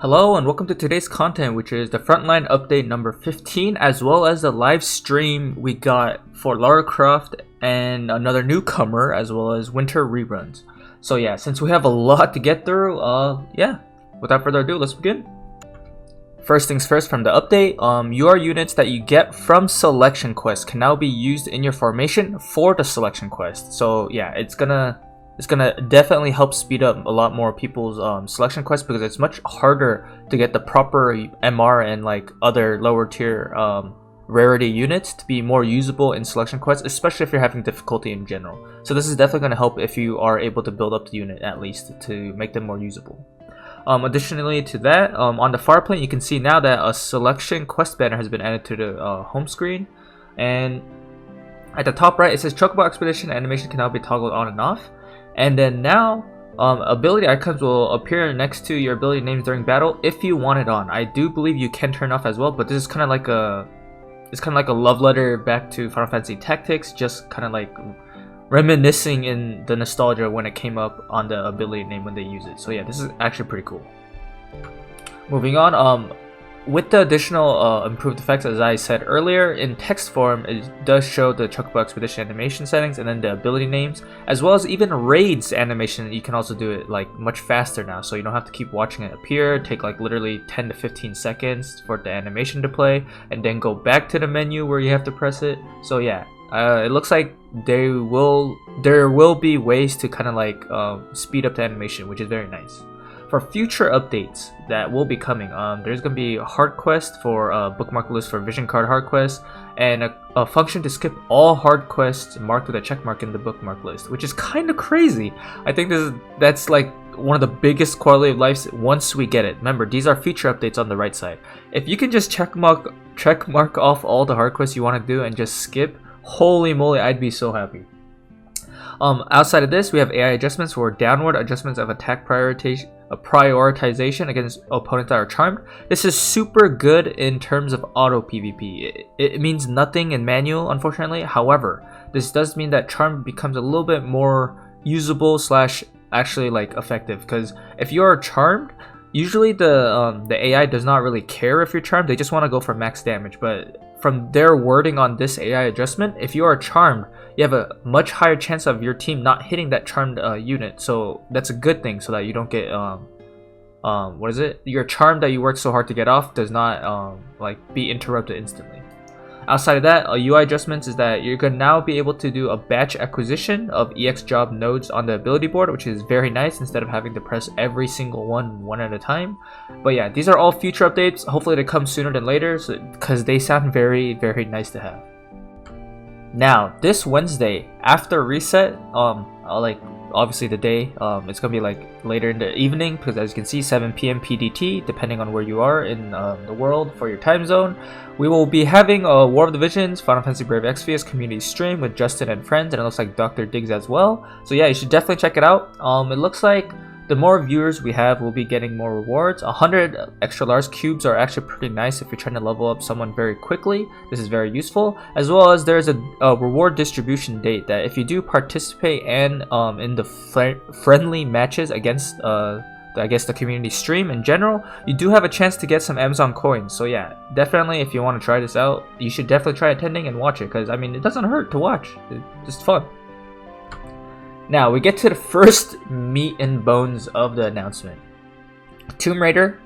Hello and welcome to today's content, which is the Frontline update number 15, as well as the live stream we got for Lara Croft and another newcomer, as well as winter reruns. So yeah, since we have a lot to get through, without further ado, let's begin. First things first, from the update, your units that you get from selection quests can now be used in your formation for the selection quest. So yeah, it's gonna definitely help speed up a lot more people's selection quests, because it's much harder to get the proper MR and like other lower tier rarity units to be more usable in selection quests, especially if you're having difficulty in general. So this is definitely going to help if you are able to build up the unit at least to make them more usable. Additionally to that, on the far plane you can see now that a selection quest banner has been added to the home screen, and at the top right it says Chocobo Expedition animation can now be toggled on and off. And then now, ability icons will appear next to your ability names during battle if you want it on. I do believe you can turn off as well, but this is kind of like a love letter back to Final Fantasy Tactics, just kind of like reminiscing in the nostalgia when it came up on the ability name when they use it. So yeah, this is actually pretty cool. Moving on, with the additional improved effects, as I said earlier, in text form it does show the Chocobo Expedition animation settings and then the ability names, as well as even raids animation. You can also do it like much faster now, so you don't have to keep watching it appear, take like literally 10 to 15 seconds for the animation to play, and then go back to the menu where you have to press it. So yeah, it looks like there will be ways to kind of like speed up the animation, which is very nice. For future updates that will be coming, there's going to be a hard quest for a bookmark list for vision card hard quests, and a function to skip all hard quests marked with a check mark in the bookmark list, which is kind of crazy. I think that's like one of the biggest quality of life once we get it. Remember, these are future updates on the right side. If you can just check mark off all the hard quests you want to do and just skip, holy moly, I'd be so happy. Outside of this, we have AI adjustments for downward adjustments of attack prioritization against opponents that are charmed. This is super good in terms of auto PvP. It means nothing in manual, unfortunately. However, this does mean that charm becomes a little bit more usable / actually like effective, because if you are charmed, usually the AI does not really care if you're charmed. They just want to go for max damage. But from their wording on this AI adjustment, if you are charmed, you have a much higher chance of your team not hitting that charmed unit. So that's a good thing, so that you don't get your charm that you worked so hard to get off does not be interrupted instantly. Outside of that, UI adjustments is that you're gonna now be able to do a batch acquisition of EX job nodes on the ability board, which is very nice, instead of having to press every single one at a time. But yeah, these are all future updates. Hopefully they come sooner than later, because they sound very, very nice to have. Now, this Wednesday, after reset, obviously the day, it's gonna be like later in the evening, because as you can see, 7 PM PDT, depending on where you are in the world for your time zone, we will be having a War of the Visions Final Fantasy Brave Exvius community stream with Justin and friends, and it looks like Dr. Diggs as well. So yeah, you should definitely check it out. It looks like the more viewers we have, we'll be getting more rewards. 100 extra large cubes are actually pretty nice if you're trying to level up someone very quickly. This is very useful, as well as there's a reward distribution date that if you do participate and in the friendly matches against the community stream in general, you do have a chance to get some Amazon coins. So yeah, definitely if you want to try this out, you should definitely try attending and watch it, because I mean, it doesn't hurt to watch. It's just fun. Now we get to the first meat and bones of the announcement. Tomb Raider,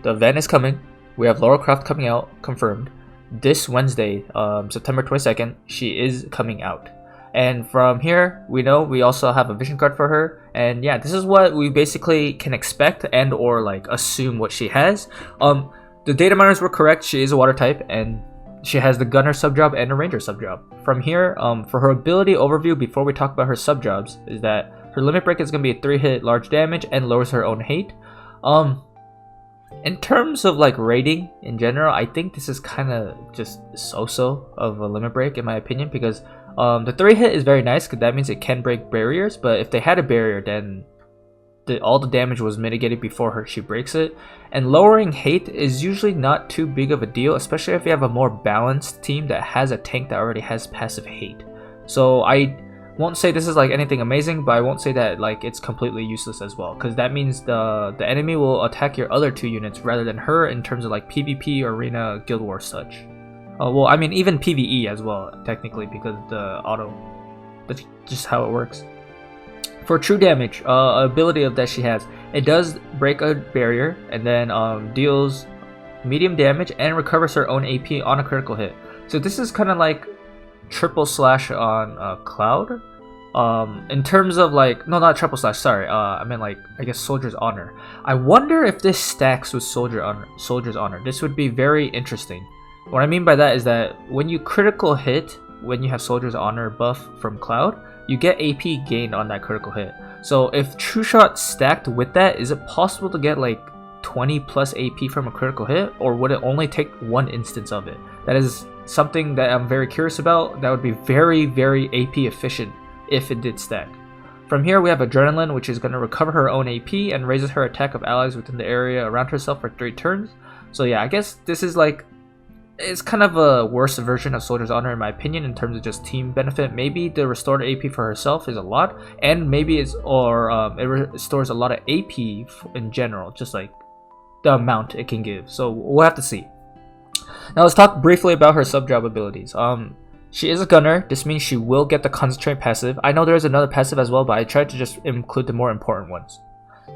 the event is coming. We have Lara Croft coming out, confirmed. This Wednesday, September 22nd, she is coming out. And from here, we know we also have a vision card for her. And yeah, this is what we basically can expect and or like assume what she has. The data miners were correct. She is a water type, and she has the gunner subjob and a ranger subjob. From here, for her ability overview, before we talk about her subjobs, is that her limit break is going to be a 3-hit large damage and lowers her own hate. In terms of like rating in general, I think this is kind of just so-so of a limit break in my opinion, because the 3-hit is very nice, because that means it can break barriers. But if they had a barrier, then all the damage was mitigated before she breaks it. And lowering hate is usually not too big of a deal, especially if you have a more balanced team that has a tank that already has passive hate. So I won't say this is like anything amazing, but I won't say that like it's completely useless as well, because that means the enemy will attack your other 2 units rather than her in terms of like PvP, arena, guild war such. Well, I mean even PvE as well technically, because the auto, that's just how it works. For true damage, ability of that she has, it does break a barrier and then deals medium damage and recovers her own AP on a critical hit. So this is kind of like triple slash on Cloud. In terms of like, no, not triple slash, sorry, I meant like, I guess Soldier's Honor. I wonder if this stacks with Soldier's Honor. This would be very interesting. What I mean by that is that when you critical hit, when you have Soldier's Honor buff from Cloud, you get AP gained on that critical hit. So if True Shot stacked with that, is it possible to get like 20 plus AP from a critical hit, or would it only take 1 instance of it? That is something that I'm very curious about. That would be very, very AP efficient if it did stack. From here we have Adrenaline, which is going to recover her own AP and raises her attack of allies within the area around herself for 3 turns. So yeah, I guess this is like, it's kind of a worse version of Soldier's Honor in my opinion in terms of just team benefit. Maybe the restored AP for herself is a lot, and maybe it's, or it restores a lot of AP in general, just like the amount it can give. So we'll have to see. Now let's talk briefly about her sub-job abilities. She is a gunner. This means she will get the concentrate passive. I know there's another passive as well, but I tried to just include the more important ones.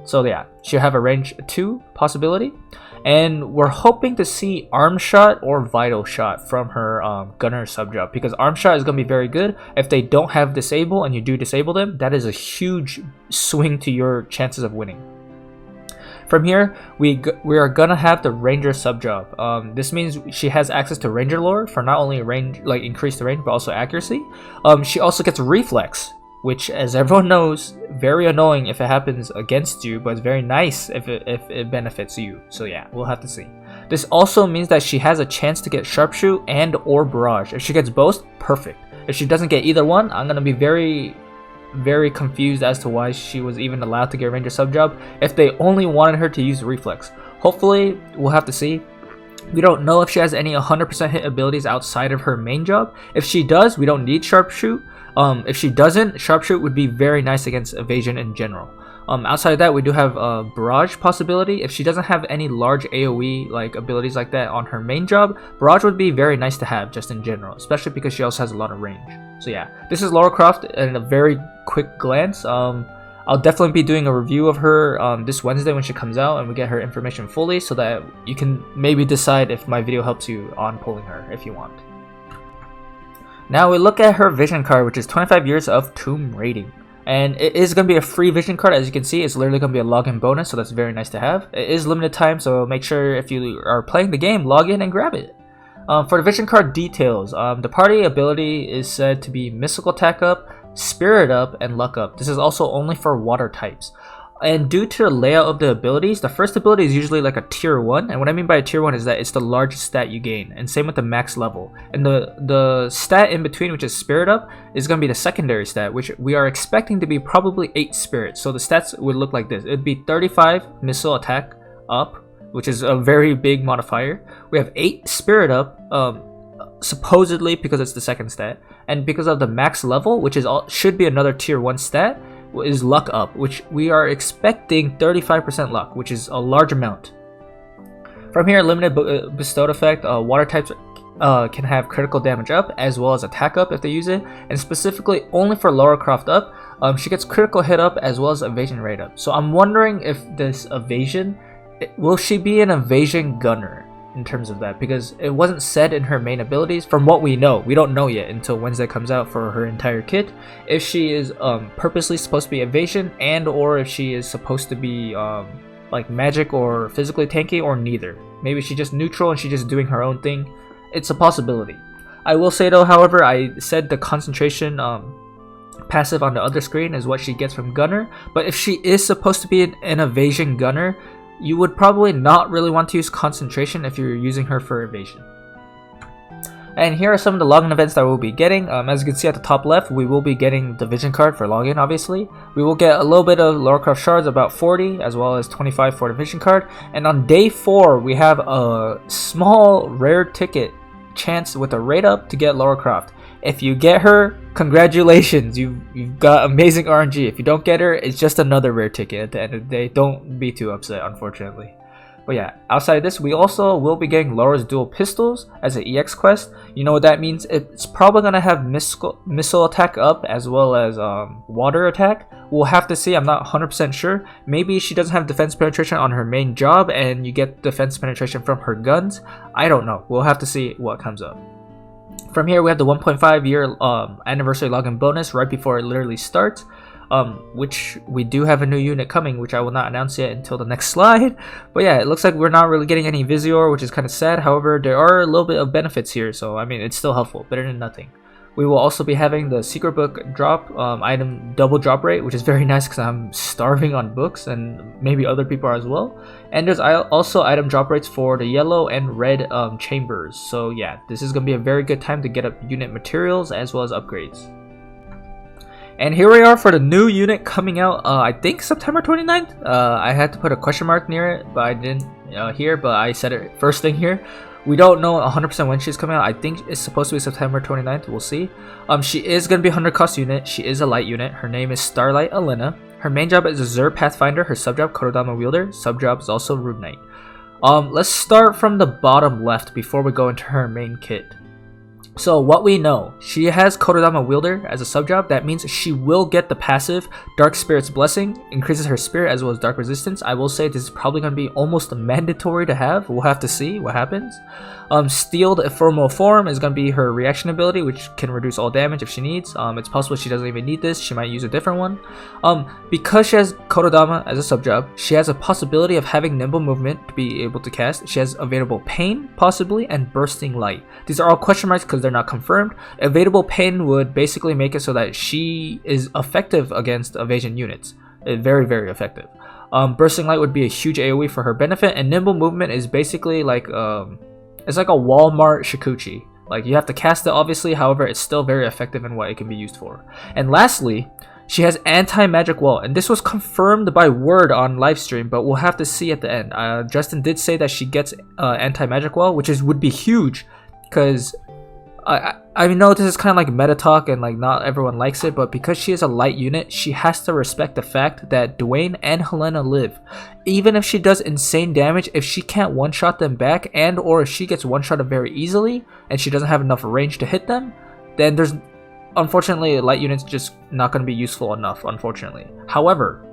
So yeah, she'll have a range 2 possibility, and we're hoping to see arm shot or vital shot from her gunner sub-job, because arm shot is going to be very good. If they don't have disable and you do disable them, that is a huge swing to your chances of winning. From here, we are gonna have the Ranger sub-job. This means she has access to Ranger lore for not only range, like increase the range, but also accuracy. She also gets Reflex, which, as everyone knows, very annoying if it happens against you, but it's very nice if it benefits you. So yeah, we'll have to see. This also means that she has a chance to get Sharpshoot and or Barrage. If she gets both, perfect. If she doesn't get either one, I'm gonna be very confused as to why she was even allowed to get Ranger sub-job if they only wanted her to use Reflex. Hopefully, we'll have to see. We don't know if she has any 100% hit abilities outside of her main job. If she does, we don't need Sharpshoot. If she doesn't, Sharpshoot would be very nice against evasion in general. Outside of that, we do have a Barrage possibility. If she doesn't have any large AoE like abilities like that on her main job, Barrage would be very nice to have just in general, especially because she also has a lot of range. So yeah, this is Lara Croft in a very quick glance. I'll definitely be doing a review of her this Wednesday when she comes out and we get her information fully, so that you can maybe decide if my video helps you on pulling her if you want. Now we look at her vision card, which is 25 years of tomb rating. And it is going to be a free vision card. As you can see, it's literally going to be a login bonus, so that's very nice to have. It is limited time, so make sure if you are playing the game, log in and grab it. For the vision card details, the party ability is said to be Mystical Attack Up, Spirit Up, and Luck Up. This is also only for water types. And due to the layout of the abilities, the first ability is usually like a tier 1, and what I mean by a tier 1 is that it's the largest stat you gain, and same with the max level. And the stat in between, which is Spirit Up, is going to be the secondary stat, which we are expecting to be probably 8 spirits. So the stats would look like this. It would be 35 Missile Attack Up, which is a very big modifier. We have 8 Spirit Up, supposedly because it's the second stat, and because of the max level, which is should be another tier 1 stat, is Luck Up, which we are expecting 35% luck, which is a large amount. From here, limited bestowed effect, water types can have critical damage up as well as attack up if they use it, and specifically only for Lara Croft up, she gets critical hit up as well as evasion rate up. So I'm wondering if this evasion, will she be an evasion gunner in terms of that, because it wasn't said in her main abilities. From what we know, we don't know yet until Wednesday comes out for her entire kit, if she is purposely supposed to be evasion, and or if she is supposed to be like magic or physically tanky, or neither. Maybe she's just neutral and she's just doing her own thing. It's a possibility. I will say though, however, I said the concentration passive on the other screen is what she gets from gunner, but if she is supposed to be an evasion gunner, you would probably not really want to use concentration if you're using her for evasion. And here are some of the login events that we'll be getting. As you can see at the top left, we will be getting the vision card for login, obviously. We will get a little bit of Lara Croft shards, about 40, as well as 25 for the vision card. And on day 4, we have a small rare ticket chance with a rate up to get Lara Croft. If you get her, congratulations, you've got amazing RNG. If you don't get her, it's just another rare ticket at the end of the day. Don't be too upset, unfortunately. But yeah, outside of this, we also will be getting Lara's dual pistols as an EX quest. You know what that means? It's probably going to have missile attack up as well as water attack. We'll have to see. I'm not 100% sure. Maybe she doesn't have defense penetration on her main job and you get defense penetration from her guns. I don't know. We'll have to see what comes up. From here, we have the 1.5 year anniversary login bonus right before it literally starts. Which we do have a new unit coming, which I will not announce yet until the next slide. But yeah, it looks like we're not really getting any Visior, which is kind of sad. However, there are a little bit of benefits here, so I mean, it's still helpful, better than nothing. We will also be having the secret book drop item double drop rate, which is very nice because I'm starving on books and maybe other people are as well. And there's also item drop rates for the yellow and red chambers. So yeah, this is going to be a very good time to get up unit materials as well as upgrades. And here we are for the new unit coming out, I think September 29th. I had to put a question mark near it, but I didn't here, but I said it first thing here. We don't know 100% when she's coming out. I think it's supposed to be September 29th. We'll see. She is going to be a 100 cost unit. She is a light unit. Her name is Starlight Elena. Her main job is a Xur Pathfinder. Her sub job, Kododama Wielder. Sub job is also Rune Knight. Let's start from the bottom left before we go into her main kit. So what we know, she has Kododama Wielder as a sub job. That means she will get the passive Dark Spirit's Blessing, increases her spirit as well as dark resistance. I will say this is probably going to be almost mandatory to have. We'll have to see what happens. Steeled Ephemeral Form is going to be her reaction ability, which can reduce all damage if she needs. It's possible she doesn't even need this. She might use a different one. Because she has Kododama as a sub job, she has a possibility of having nimble movement to be able to cast. She has available pain, possibly, and bursting light. These are all question marks because they're not confirmed. Available pain would basically make it so that she is effective against evasion units. Very, very effective. Bursting light would be a huge AoE for her benefit, and nimble movement is basically like it's like a Walmart Shikuchi. Like, you have to cast it obviously, however it's still very effective in what it can be used for. And lastly, she has anti-magic wall, and this was confirmed by word on livestream, but we'll have to see at the end. Justin did say that she gets anti-magic wall, which would be huge, because I know this is kind of like meta talk and like not everyone likes it, but because she is a light unit, she has to respect the fact that Dwayne and Helena live. Even if she does insane damage, if she can't one-shot them back, and or if she gets one-shotted very easily and she doesn't have enough range to hit them, then there's unfortunately light units just not going to be useful enough, unfortunately. However,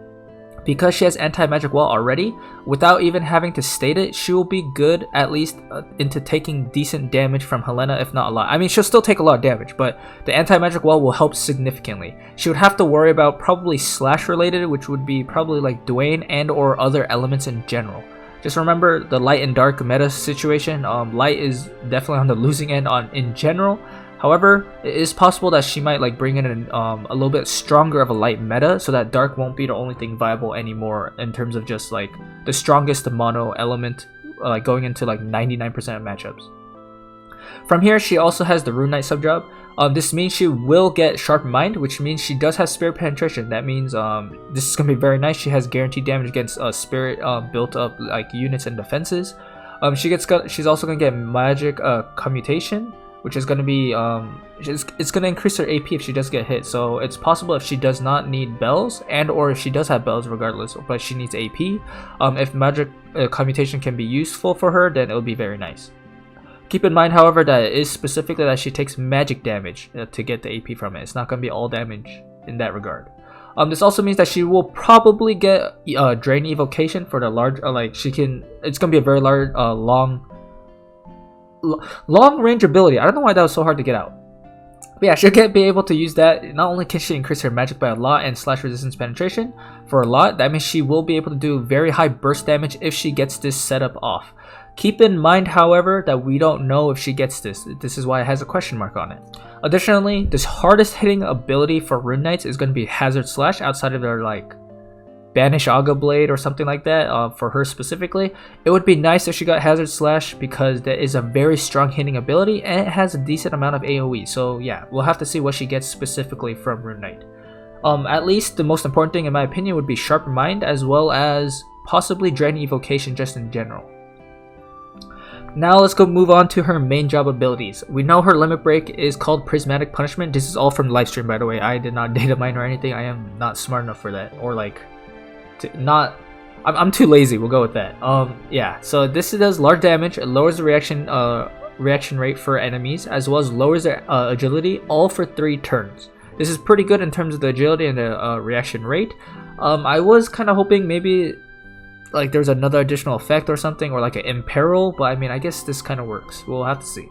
because she has anti-magic wall already, without even having to state it, she will be good at least into taking decent damage from Helena, if not a lot. I mean, she'll still take a lot of damage, but the anti-magic wall will help significantly. She would have to worry about probably slash related, which would be probably like Dwayne and or other elements in general. Just remember the light and dark meta situation. Light is definitely on the losing end in general. However, it is possible that she might like bring in a little bit stronger of a light meta, so that dark won't be the only thing viable anymore in terms of just like the strongest mono element, like going into like 99% of matchups. From here, she also has the Rune Knight subjob. This means she will get Sharp Mind, which means she does have Spirit Penetration. That means this is gonna be very nice. She has guaranteed damage against Spirit built up like units and defenses. She's also gonna get Magic Commutation, which is going to be it's going to increase her AP if she does get hit. So it's possible if she does not need bells, and or if she does have bells regardless, but she needs AP. If magic commutation can be useful for her, then it will be very nice. Keep in mind, however, that it is specifically that she takes magic damage to get the AP from it. It's not going to be all damage in that regard. This also means that she will probably get Drain Evocation for the large it's going to be a very large long range ability. I don't know why that was so hard to get out. But yeah, she'll be able to use that. Not only can she increase her magic by a lot and slash resistance penetration for a lot, that means she will be able to do very high burst damage if she gets this setup off. Keep in mind, however, that we don't know if she gets this. This is why it has a question mark on it. Additionally, this hardest hitting ability for Rune Knights is going to be Hazard Slash outside of their like Banish Aga Blade or something like that. For her specifically, it would be nice if she got Hazard Slash because that is a very strong hitting ability and it has a decent amount of AoE. So yeah, we'll have to see what she gets specifically from Rune Knight. At least the most important thing in my opinion would be Sharp Mind, as well as possibly Drain Evocation just in general. Now let's go move on to her main job abilities. We know her limit break is called Prismatic Punishment. This is all from the live stream, by the way. I did not data mine or anything. I am not smart enough for that, or like, I'm too lazy. We'll go with that. Yeah. So this does large damage. It lowers the reaction rate for enemies, as well as lowers their agility, all for 3 turns. This is pretty good in terms of the agility and the reaction rate. I was kind of hoping maybe like there's another additional effect or something, or like an imperil, but I mean, I guess this kind of works. We'll have to see.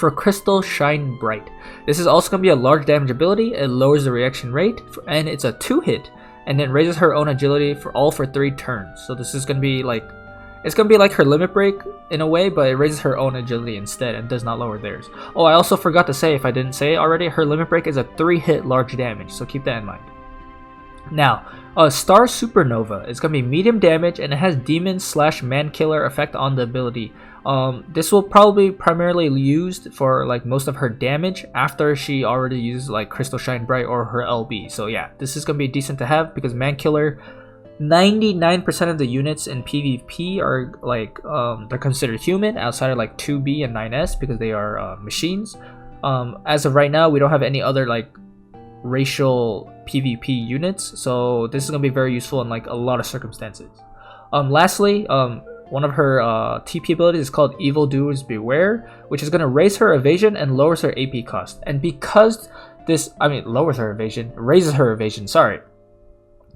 For Crystal Shine Bright, this is also going to be a large damage ability. It lowers the reaction rate, and it's a 2-hit, and then raises her own agility for 3 turns. So this is going to be like, it's going to be like her limit break in a way, but it raises her own agility instead and does not lower theirs. Oh, I also forgot to say, if I didn't say it already, her limit break is a 3-hit large damage, so keep that in mind. Now, Star Supernova is going to be medium damage, and it has Demon/Man Killer effect on the ability. This will probably primarily used for like most of her damage after she already used like Crystal Shine Bright or her LB. So yeah, this is going to be decent to have because Man Killer, 99% of the units in PvP are like they're considered human outside of like 2B and 9S because they are machines. As of right now, we don't have any other like racial PvP units, so this is gonna be very useful in like a lot of circumstances. Lastly, one of her TP abilities is called Evildoers Beware, which is gonna raise her evasion and lowers her AP cost. And because this, lowers her evasion, raises her evasion. Sorry,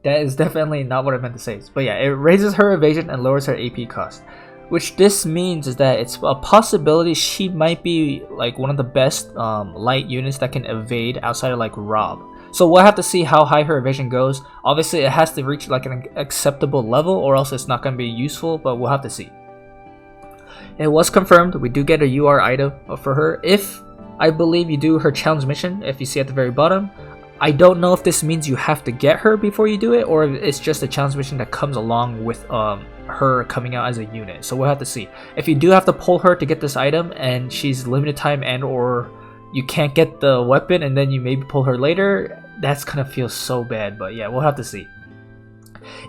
that is definitely not what I meant to say. But yeah, it raises her evasion and lowers her AP cost. Which this means is that it's a possibility she might be like one of the best light units that can evade outside of like Rob. So we'll have to see how high her evasion goes. Obviously it has to reach like an acceptable level or else it's not going to be useful, but we'll have to see. It was confirmed we do get a UR item for her if I believe you do her challenge mission, if you see at the very bottom. I don't know if this means you have to get her before you do it, or if it's just a challenge mission that comes along with her coming out as a unit. So we'll have to see. If you do have to pull her to get this item and she's limited time and or you can't get the weapon and then you maybe pull her later, that's gonna feel so bad. But yeah, we'll have to see.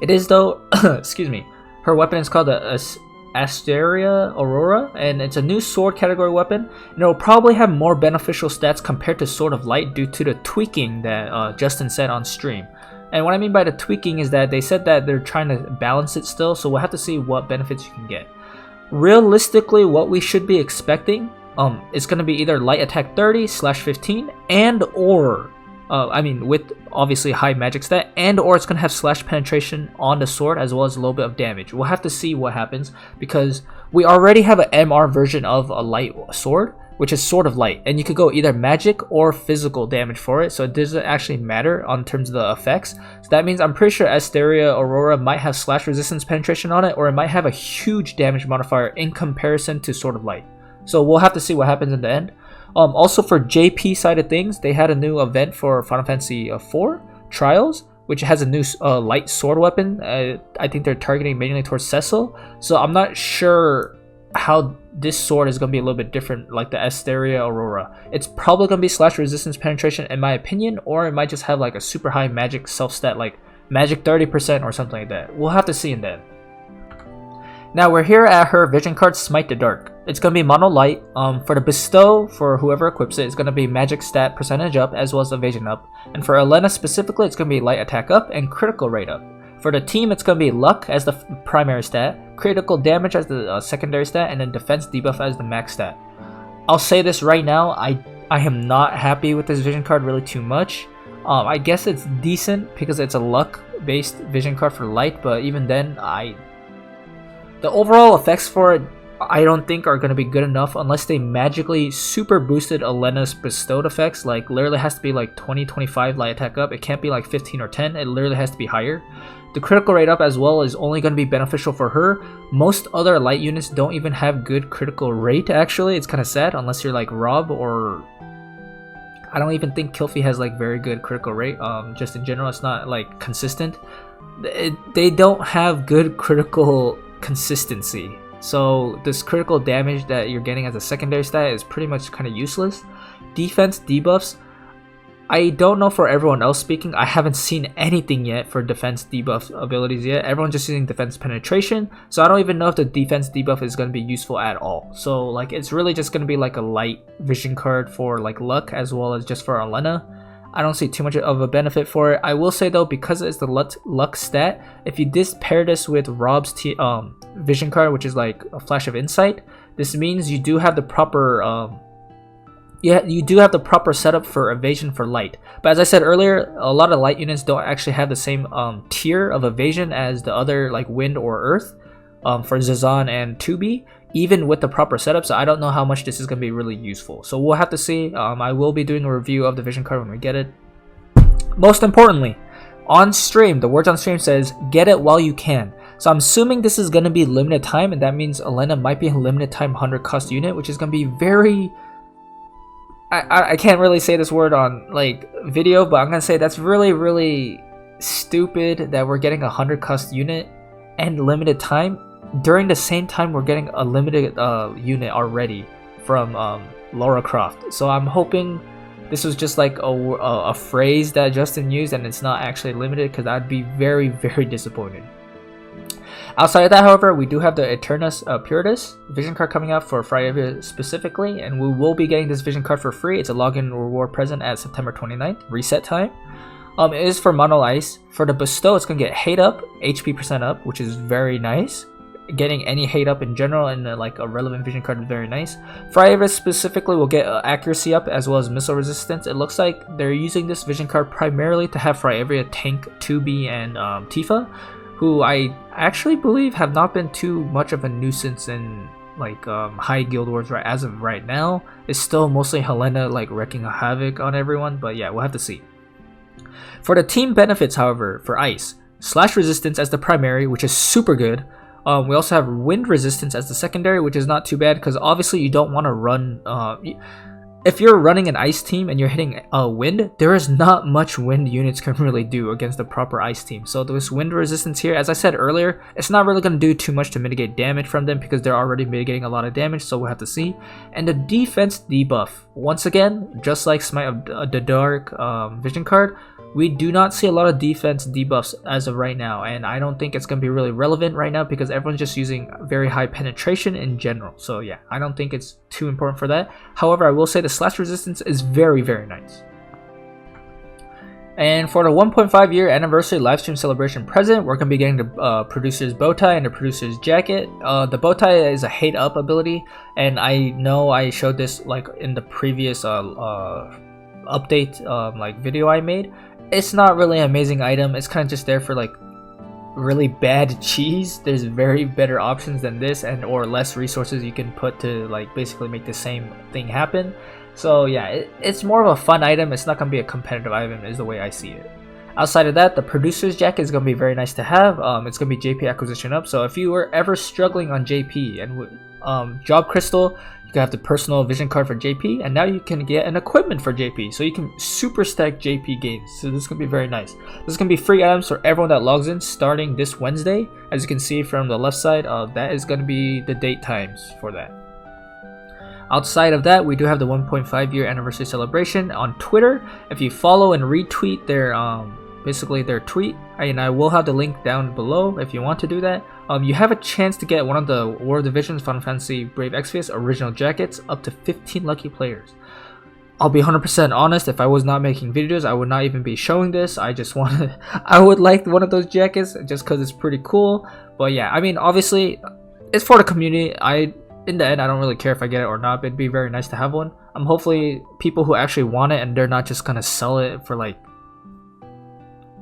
It is though, excuse me, her weapon is called the Aeterna Aurora, and it's a new sword category weapon, and it will probably have more beneficial stats compared to Sword of Light due to the tweaking that Justin said on stream. And what I mean by the tweaking is that they said that they're trying to balance it still, so we'll have to see what benefits you can get. Realistically, what we should be expecting is going to be either light attack 30/15 and or with obviously high magic stat, and or it's going to have slash penetration on the sword as well as a little bit of damage. We'll have to see what happens because we already have an MR version of a light sword, which is Sword of Light, and you could go either magic or physical damage for it, so it doesn't actually matter on terms of the effects. So that means I'm pretty sure Aeterna Aurora might have slash resistance penetration on it, or it might have a huge damage modifier in comparison to Sword of Light. So we'll have to see what happens in the end. Also for JP side of things, they had a new event for Final Fantasy IV Trials, which has a new light sword weapon. I think they're targeting mainly towards Cecil, so I'm not sure how this sword is going to be a little bit different like the Aeterna Aurora. It's probably going to be slash resistance penetration in my opinion, or it might just have like a super high magic self stat like magic 30% or something like that. We'll have to see in that. Now we're here at her vision card, Smite the Dark. It's going to be mono light. For the bestow, for whoever equips it, it's going to be magic stat percentage up as well as evasion up. And for Elena specifically, it's going to be light attack up and critical rate up. For the team, it's going to be luck as the primary stat, critical damage as the secondary stat, and then defense debuff as the max stat. I'll say this right now, I am not happy with this vision card really too much. I guess it's decent because it's a luck based vision card for light, but even then, the overall effects for it I don't think are going to be good enough unless they magically super boosted Elena's bestowed effects. Like literally has to be like 20-25 light attack up. It can't be like 15 or 10. It literally has to be higher. The critical rate up as well is only going to be beneficial for her. Most other light units don't even have good critical rate actually. It's kind of sad unless you're like Rob, or I don't even think Kilfi has like very good critical rate. Just in general, it's not like consistent. They don't have good critical consistency. So this critical damage that you're getting as a secondary stat is pretty much kind of useless. Defense debuffs, I don't know for everyone else speaking, I haven't seen anything yet for defense debuff abilities yet. Everyone's just using defense penetration, so I don't even know if the defense debuff is going to be useful at all. So like it's really just going to be like a light vision card for like luck as well as just for Elena. I don't see too much of a benefit for it. I will say though, because it's the luck stat, if you pair this with Rob's vision card, which is like a flash of insight, this means you do have the proper you do have the proper setup for evasion for light. But as I said earlier, a lot of light units don't actually have the same tier of evasion as the other like wind or earth for Zazan and 2B, even with the proper setup. So I don't know how much this is going to be really useful. So we'll have to see. I will be doing a review of the vision card when we get it. Most importantly, on stream, the words on stream says, get it while you can. So I'm assuming this is going to be limited time, and that means Elena might be a limited time 100 cost unit, which is going to be very... I can't really say this word on like video, but I'm gonna say that's really stupid that we're getting a 100 cost unit and limited time during the same time we're getting a limited unit already from Lara Croft. So I'm hoping this was just like a phrase that Justin used and it's not actually limited, because I'd be very disappointed. Outside of that, however, we do have the Aeterna Puritas vision card coming out for Friday specifically, and we will be getting this vision card for free. It's a login reward present at September 29th, reset time. It is for Mono Ice. For the Bestow, it's going to get hate up, HP percent up, which is very nice. Getting any hate up in general and like a relevant vision card is very nice. Friday specifically will get accuracy up as well as missile resistance. It looks like they're using this vision card primarily to have Friday tank 2B and Tifa, who I actually believe have not been too much of a nuisance in like high guild wars right as of right now. It's still mostly Helena like wrecking a havoc on everyone, but yeah, we'll have to see. For the team benefits, however, for Ice, slash resistance as the primary, which is super good. We also have wind resistance as the secondary, which is not too bad, because obviously you don't want to run if you're running an ice team and you're hitting wind, there is not much wind units can really do against the proper ice team. So this wind resistance here, as I said earlier, it's not really going to do too much to mitigate damage from them because they're already mitigating a lot of damage, so we'll have to see. And the defense debuff, once again, just like Smite of the Dark vision card, we do not see a lot of defense debuffs as of right now, and I don't think it's going to be really relevant right now because everyone's just using very high penetration in general. So yeah, I don't think it's too important for that. However, I will say the slash resistance is very nice. And for the 1.5 year anniversary livestream celebration present, we're going to be getting the producer's bow tie and the producer's jacket. The bow tie is a hate up ability, and I know I showed this like in the previous update like video I made. It's not really an amazing item. It's kind of just there for like really bad cheese. There's very better options than this, and or less resources you can put to like basically make the same thing happen. So yeah, it's more of a fun item. It's not going to be a competitive item is the way I see it. Outside of that, the producer's jacket is going to be very nice to have. It's going to be JP acquisition up, so if you were ever struggling on JP and job crystal, you can have the personal vision card for JP, and now you can get an equipment for JP, so you can super stack JP games. So this is going to be very nice. This is going to be free items for everyone that logs in starting this Wednesday. As you can see from the left side, that is going to be the date times for that. Outside of that, we do have the 1.5 year anniversary celebration on Twitter. If you follow and retweet their basically their tweet, and I will have the link down below if you want to do that, you have a chance to get one of the War of Divisions Final Fantasy Brave Exvius original jackets, up to 15 lucky players. I'll be 100% honest, if I was not making videos, I would not even be showing this. I just wanted, I would like one of those jackets just because it's pretty cool. But yeah, I mean, obviously, it's for the community. In the end, I don't really care if I get it or not, but it'd be very nice to have one. Hopefully people who actually want it and they're not just gonna sell it for like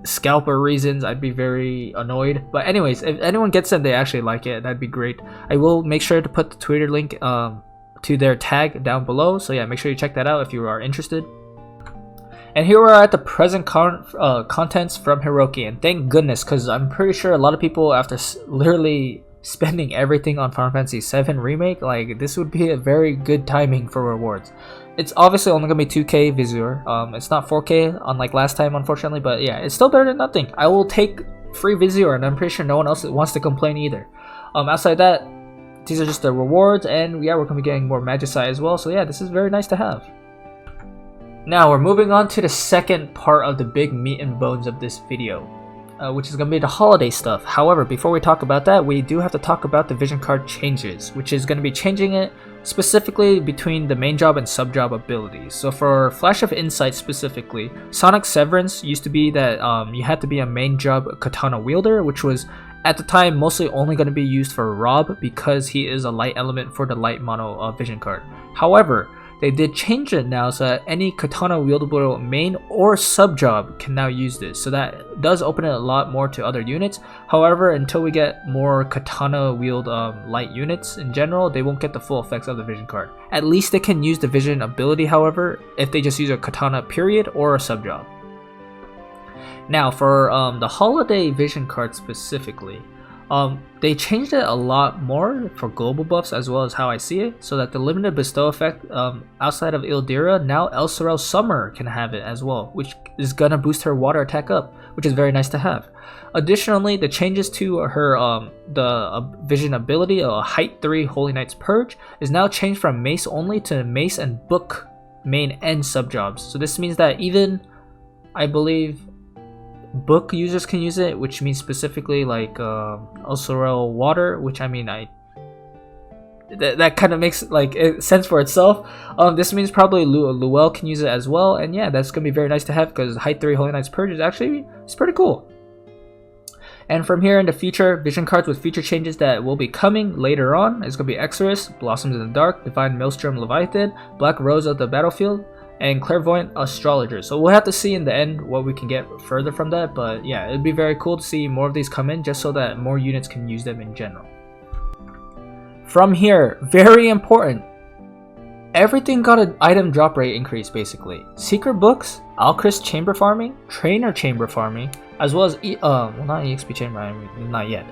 scalper reasons, I'd be very annoyed. But anyways, if anyone gets it and they actually like it, that'd be great. I will make sure to put the Twitter link to their tag down below, so yeah, make sure you check that out if you are interested. And here we are at the present contents from Hiroki, and thank goodness, because I'm pretty sure a lot of people, after literally spending everything on Final Fantasy VII Remake, like this would be a very good timing for rewards. It's obviously only gonna be 2K Visual. It's not 4K unlike last time, unfortunately, but yeah, it's still better than nothing. I will take free Visual, and I'm pretty sure no one else wants to complain either. Outside that, these are just the rewards, and yeah, we're gonna be getting more Magicite as well. So yeah, this is very nice to have. Now we're moving on to the second part of the big meat and bones of this video, which is going to be the holiday stuff. However, before we talk about that, we do have to talk about the vision card changes, which is going to be changing it specifically between the main job and sub job abilities. So for Flash of Insight specifically, Sonic Severance used to be that you had to be a main job katana wielder, which was at the time mostly only going to be used for Rob because he is a light element for the light mono vision card. However, they did change it now so that any katana wieldable main or sub job can now use this. So that does open it a lot more to other units. However, until we get more katana wield light units in general, they won't get the full effects of the vision card. At least they can use the vision ability, however, if they just use a katana period or a sub job. Now for the holiday vision card specifically, they changed it a lot more for global buffs as well as how I see it, so that the limited bestow effect outside of Ildira, now El Sorel Summer can have it as well, which is gonna boost her water attack up, which is very nice to have. Additionally, the changes to her vision ability, Height 3 Holy Knight's Purge, is now changed from mace only to mace and book main and sub jobs. So this means that even, I believe, book users can use it, which means specifically like El Sorel Water, which I mean that kind of makes like sense for itself. This means probably Luel can use it as well, and yeah, that's gonna be very nice to have because Height 3 Holy Knight's Purge is actually pretty cool. And from here in the future, vision cards with future changes that will be coming later on is gonna be Exorus, Blossoms in the Dark, Divine Maelstrom Leviathan, Black Rose of the Battlefield, and Clairvoyant Astrologer. So we'll have to see in the end what we can get further from that, but yeah, it'd be very cool to see more of these come in just so that more units can use them in general. From here, very important, everything got an item drop rate increase basically. Secret books, Alchrist chamber farming, trainer chamber farming, as well as well, not EXP chamber, I mean, not yet.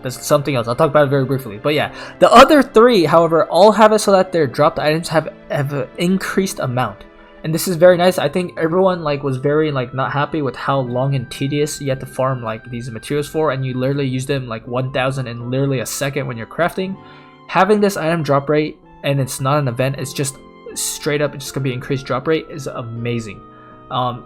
That's something else. I'll talk about it very briefly. But yeah, the other three, however, all have it so that their dropped items have an increased amount. And this is very nice. I think everyone was very not happy with how long and tedious you had to farm these materials for, and you literally use them 1,000 in literally a second when you're crafting. Having this item drop rate, and it's not an event, it's just straight up, it's just gonna be increased drop rate, is amazing.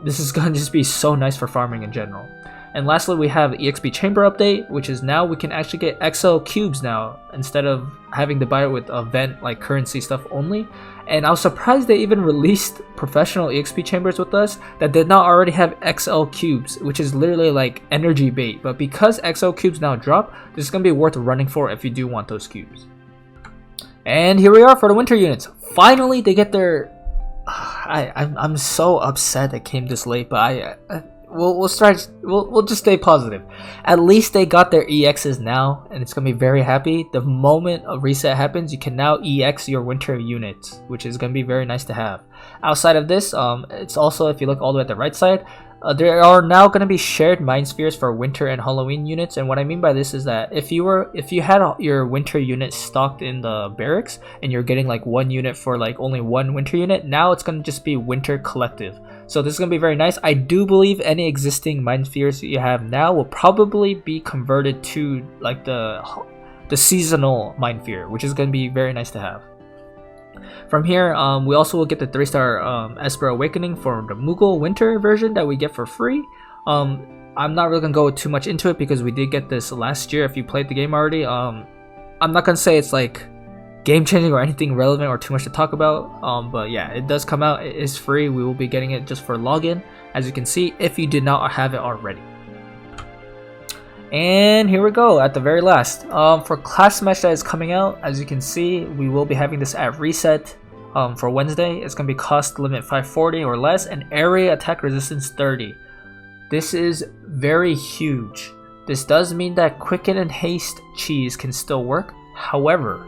This is gonna just be so nice for farming in general. And lastly, we have EXP Chamber Update, which is now we can actually get XL cubes now instead of having to buy it with event currency stuff only. And I was surprised they even released professional EXP chambers with us that did not already have XL cubes, which is literally energy bait. But because XL cubes now drop, this is gonna be worth running for if you do want those cubes. And here we are for the winter units. Finally, they get their. I'm so upset it came this late, but we'll just stay positive. At least they got their EXs now, and it's gonna be very happy. The moment a reset happens, you can now EX your winter units, which is gonna be very nice to have. Outside of this, it's also, if you look all the way at the right side, there are now going to be shared mind spheres for winter and Halloween units. And what I mean by this is that if you had your winter unit stocked in the barracks and you're getting one unit for only one winter unit, now it's going to just be winter collective. So this is going to be very nice. I do believe any existing mind spheres that you have now will probably be converted to the seasonal mind sphere, which is going to be very nice to have. From here, we also will get the 3-star Esper Awakening for the Moogle Winter version that we get for free. I'm not really going to go too much into it because we did get this last year if you played the game already. I'm not going to say it's game changing or anything relevant or too much to talk about, but yeah, it does come out. It is free. We will be getting it just for login, as you can see, if you did not have it already. And here we go at the very last. For class match that is coming out, as you can see, we will be having this at reset for Wednesday. It's going to be cost limit 540 or less and area attack resistance 30. This is very huge. This does mean that Quicken and Haste cheese can still work. However,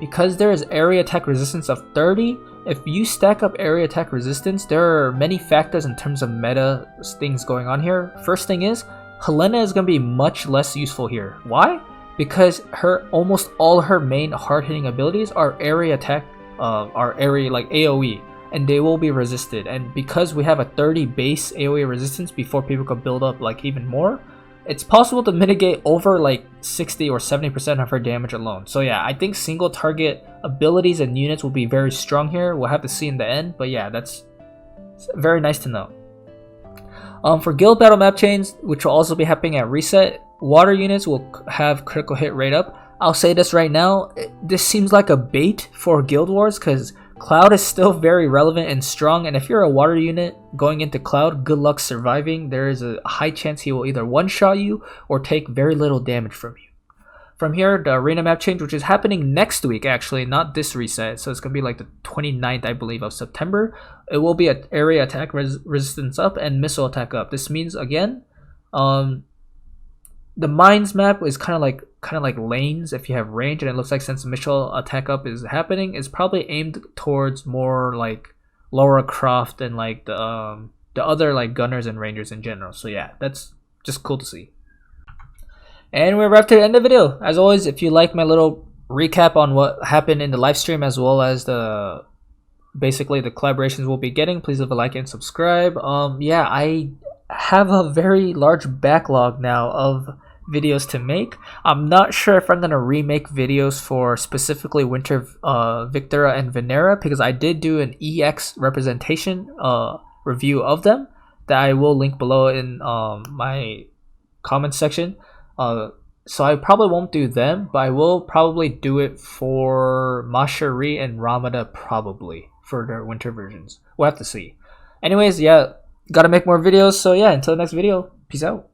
because there is area attack resistance of 30, if you stack up area attack resistance, there are many factors in terms of meta things going on here. First thing is, Helena is going to be much less useful here. Why? Because almost all her main hard-hitting abilities are area attack, are area AoE, and they will be resisted. And because we have a 30 base AoE resistance before people could build up even more, it's possible to mitigate over 60 or 70% of her damage alone. So yeah, I think single target abilities and units will be very strong here. We'll have to see in the end, but yeah, that's It's very nice to know. For guild battle map chains, which will also be happening at reset, water units will have critical hit rate up. I'll say this right now, this seems like a bait for Guild Wars because Cloud is still very relevant and strong, and if you're a water unit going into Cloud, good luck surviving. There is a high chance he will either one-shot you or take very little damage from you. From here, the arena map change, which is happening next week actually, not this reset, so it's going to be like the 29th, I believe, of September. It will be an area attack resistance up and missile attack up. This means, again, the mines map is kind of like lanes if you have range, and it looks like since missile attack up is happening, it's probably aimed towards more like Lara Croft and like the other like gunners and rangers in general. So yeah, that's just cool to see. And we're wrapped to the end of the video. As always, if you like my little recap on what happened in the live stream as well as basically the collaborations we'll be getting, please leave a like and subscribe. Yeah, I have a very large backlog now of videos to make. I'm not sure if I'm gonna remake videos for specifically Winter Victora and Venera, because I did do an EX representation review of them that I will link below in my comment section. So I probably won't do them, but I will probably do it for Mashari and Ramada, probably for their winter versions. We'll have to see. Anyways, yeah, gotta make more videos. So yeah, until the next video, peace out.